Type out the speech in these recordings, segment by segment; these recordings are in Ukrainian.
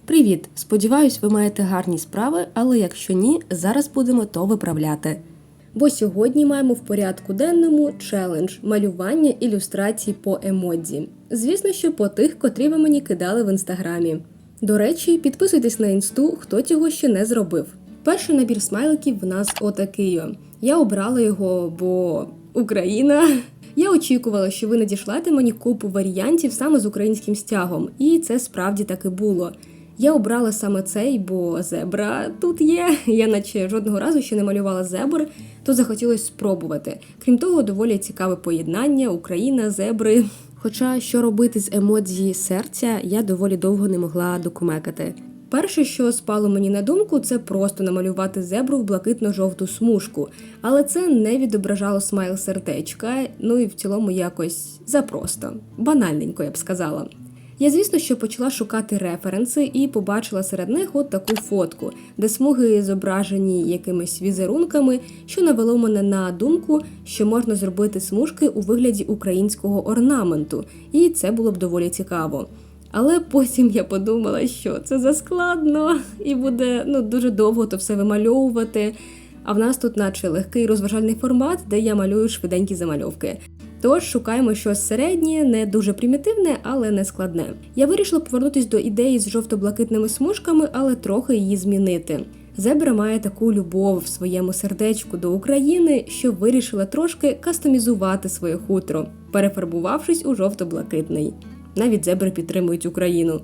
Привіт! Сподіваюсь, ви маєте гарні справи, але якщо ні, зараз будемо то виправляти. Бо сьогодні маємо в порядку денному челендж малювання ілюстрацій по емодзі. Звісно, що по тих, котрі ви мені кидали в інстаграмі. До речі, підписуйтесь на інсту, хто цього ще не зробив. Перший набір смайликів в нас отакий. Я обрала його, бо Україна. Я очікувала, що ви надішлете мені купу варіантів саме з українським стягом, і це справді так і було. Я обрала саме цей, бо зебра тут є. Я наче жодного разу ще не малювала зебр, то захотілося спробувати. Крім того, доволі цікаве поєднання Україна, зебри. Хоча, що робити з емодзі серця, я доволі довго не могла докумекати. Перше, що спало мені на думку, це просто намалювати зебру в блакитно-жовту смужку. Але це не відображало смайл сердечка, ну і в цілому якось запросто. Банальненько, я б сказала. Я, звісно, що почала шукати референси і побачила серед них от таку фотку, де смуги зображені якимись візерунками, що навело мене на думку, що можна зробити смужки у вигляді українського орнаменту, і це було б доволі цікаво. Але потім я подумала, що це заскладно і буде дуже довго то все вимальовувати, а в нас тут наче легкий розважальний формат, де я малюю швиденькі замальовки. Тож шукаємо щось середнє, не дуже примітивне, але не складне. Я вирішила повернутися до ідеї з жовто-блакитними смужками, але трохи її змінити. Зебра має таку любов в своєму сердечку до України, що вирішила трошки кастомізувати своє хутро, перефарбувавшись у жовто-блакитний. Навіть зебри підтримують Україну.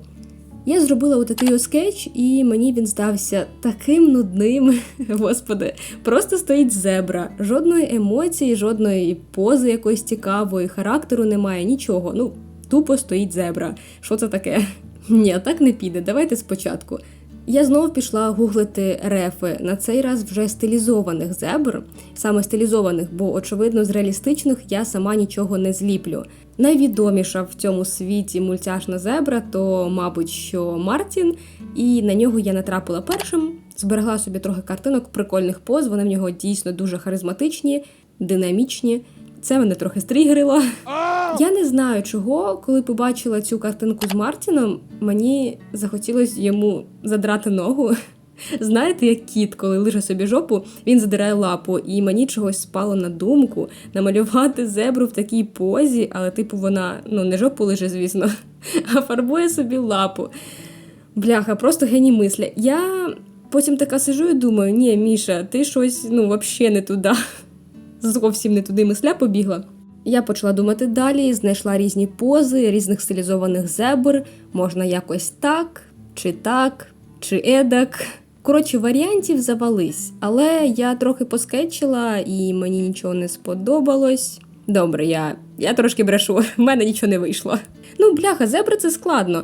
Я зробила отакий скетч, і мені він здався таким нудним. Господи, просто стоїть зебра. Жодної емоції, жодної пози якоїсь цікавої, характеру немає, нічого. Тупо стоїть зебра. Що це таке? Ні, так не піде, давайте спочатку. Я знову пішла гуглити рефи, на цей раз вже стилізованих зебр. Саме стилізованих, бо, очевидно, з реалістичних я сама нічого не зліплю. Найвідоміша в цьому світі мультяшна зебра, то, мабуть, що Мартін, і на нього я натрапила першим. Зберегла собі трохи картинок прикольних поз, вони в нього дійсно дуже харизматичні, динамічні. Це мене трохи стрігерило. Я не знаю чого, коли побачила цю картинку з Мартіном, мені захотілося йому задрати ногу. Знаєте, як кіт, коли лиже собі жопу, він задирає лапу, і мені чогось спало на думку намалювати зебру в такій позі, але вона, не жопу лиже, звісно, а фарбує собі лапу. Бляха, просто геній мислі. Я потім така сижу і думаю, ні, Міша, ти щось, взагалі не туди. Зовсім не туди мисля побігла. Я почала думати далі, знайшла різні пози, різних стилізованих зебр, можна якось так, чи едак. Коротше, варіантів завались, але я трохи поскетчила і мені нічого не сподобалось. Добре, я трошки брешу, в мене нічого не вийшло. Бляха, зебри це складно.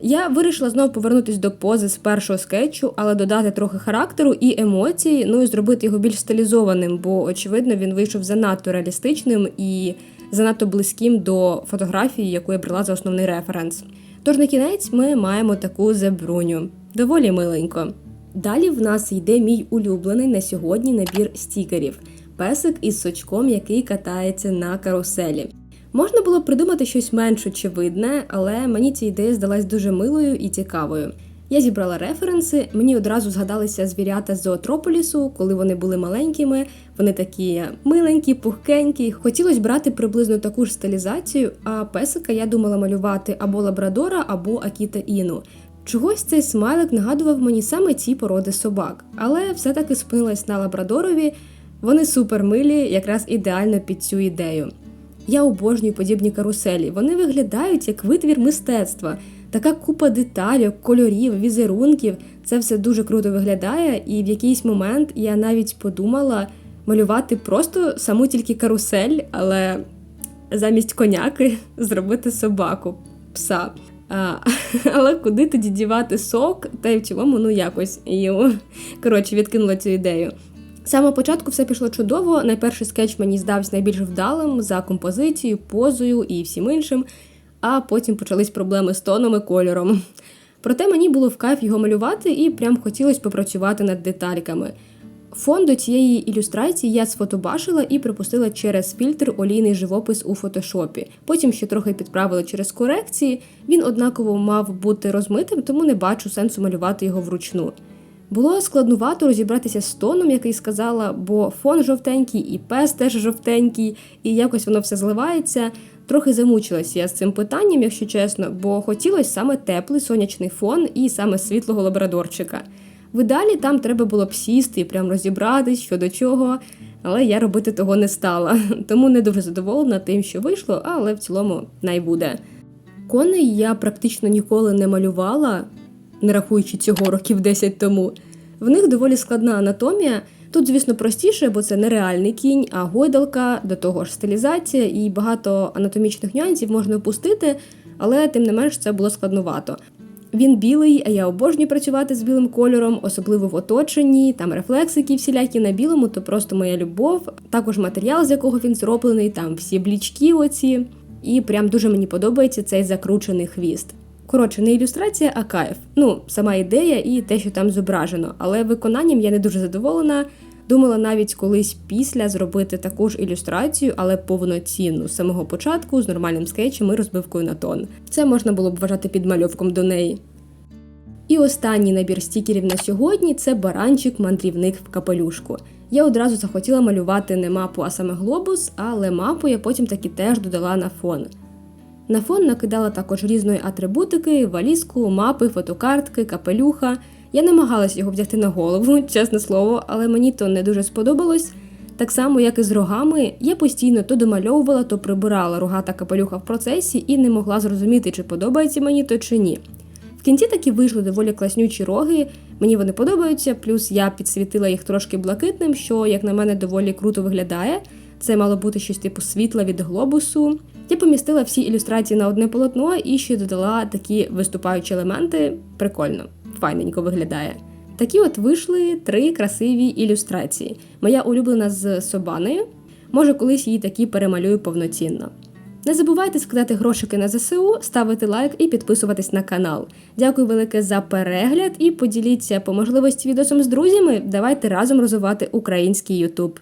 Я вирішила знову повернутися до пози з першого скетчу, але додати трохи характеру і емоцій, і зробити його більш стилізованим, бо, очевидно, він вийшов занадто реалістичним і занадто близьким до фотографії, яку я брала за основний референс. Тож на кінець ми маємо таку зебруню. Доволі миленько. Далі в нас йде мій улюблений на сьогодні набір стікерів. Песик із сочком, який катається на каруселі. Можна було придумати щось менш очевидне, але мені ця ідея здалась дуже милою і цікавою. Я зібрала референси, мені одразу згадалися звірята з Зоотрополісу, коли вони були маленькими, вони такі миленькі, пухкенькі. Хотілося брати приблизно таку ж стилізацію, а песика я думала малювати або лабрадора, або Акіта Іну. Чогось цей смайлик нагадував мені саме ці породи собак, але все-таки спинилась на лабрадорові, вони супермилі, якраз ідеально під цю ідею. Я обожнюю подібні каруселі, вони виглядають як витвір мистецтва. Така купа деталей, кольорів, візерунків, це все дуже круто виглядає, і в якийсь момент я навіть подумала малювати просто саму тільки карусель, але замість коняки зробити собаку, пса. Але куди тоді дівати сок, та й в цілому, якось. Відкинула цю ідею. З самого початку все пішло чудово, найперший скетч мені здався найбільш вдалим за композицією, позою і всім іншим, а потім почались проблеми з тоном і кольором. Проте мені було в кайф його малювати і прям хотілося попрацювати над детальками. Фон до цієї ілюстрації я сфотобашила і пропустила через фільтр олійний живопис у фотошопі. Потім ще трохи підправила через корекції. Він однаково мав бути розмитим, тому не бачу сенсу малювати його вручну. Було складнувато розібратися з тоном, який сказала, бо фон жовтенький і пес теж жовтенький, і якось воно все зливається. Трохи замучилася я з цим питанням, якщо чесно, бо хотілося саме теплий сонячний фон і саме світлого лабрадорчика. В ідеалі там треба було б сісти і прям розібратись, що до чого, але я робити того не стала. Тому не дуже задоволена тим, що вийшло, але в цілому найбуде. Коней я практично ніколи не малювала, не рахуючи цього років 10 тому. В них доволі складна анатомія. Тут, звісно, простіше, бо це не реальний кінь, а гойдалка, до того ж стилізація і багато анатомічних нюансів можна опустити, але тим не менш це було складновато. Він білий, а я обожнюю працювати з білим кольором, особливо в оточенні, там рефлексики всілякі на білому, то просто моя любов. Також матеріал, з якого він зроблений, там всі блічки оці. І прям дуже мені подобається цей закручений хвіст. Коротше, не ілюстрація, а кайф. Сама ідея і те, що там зображено. Але виконанням я не дуже задоволена. Думала навіть колись після зробити таку ж ілюстрацію, але повноцінну, з самого початку, з нормальним скетчем і розбивкою на тон. Це можна було б вважати підмальовком до неї. І останній набір стікерів на сьогодні – це баранчик-мандрівник в капелюшку. Я одразу захотіла малювати не мапу, а саме глобус, але мапу я потім таки теж додала на фон. На фон накидала також різної атрибутики, валізку, мапи, фотокартки, капелюха. Я намагалась його вдягти на голову, чесне слово, але мені то не дуже сподобалось. Так само, як і з рогами, я постійно то домальовувала, то прибирала рога та капелюха в процесі і не могла зрозуміти, чи подобається мені то чи ні. В кінці таки вийшли доволі класнючі роги, мені вони подобаються, плюс я підсвітила їх трошки блакитним, що, як на мене, доволі круто виглядає. Це мало бути щось типу світла від глобусу. Я помістила всі ілюстрації на одне полотно і ще додала такі виступаючі елементи. Прикольно, файненько виглядає. Такі от вийшли 3 красиві ілюстрації. Моя улюблена з Собаною. Може, колись її такі перемалюю повноцінно. Не забувайте скидати грошики на ЗСУ, ставити лайк і підписуватись на канал. Дякую велике за перегляд і поділіться по можливості відосом з друзями. Давайте разом розвивати український YouTube.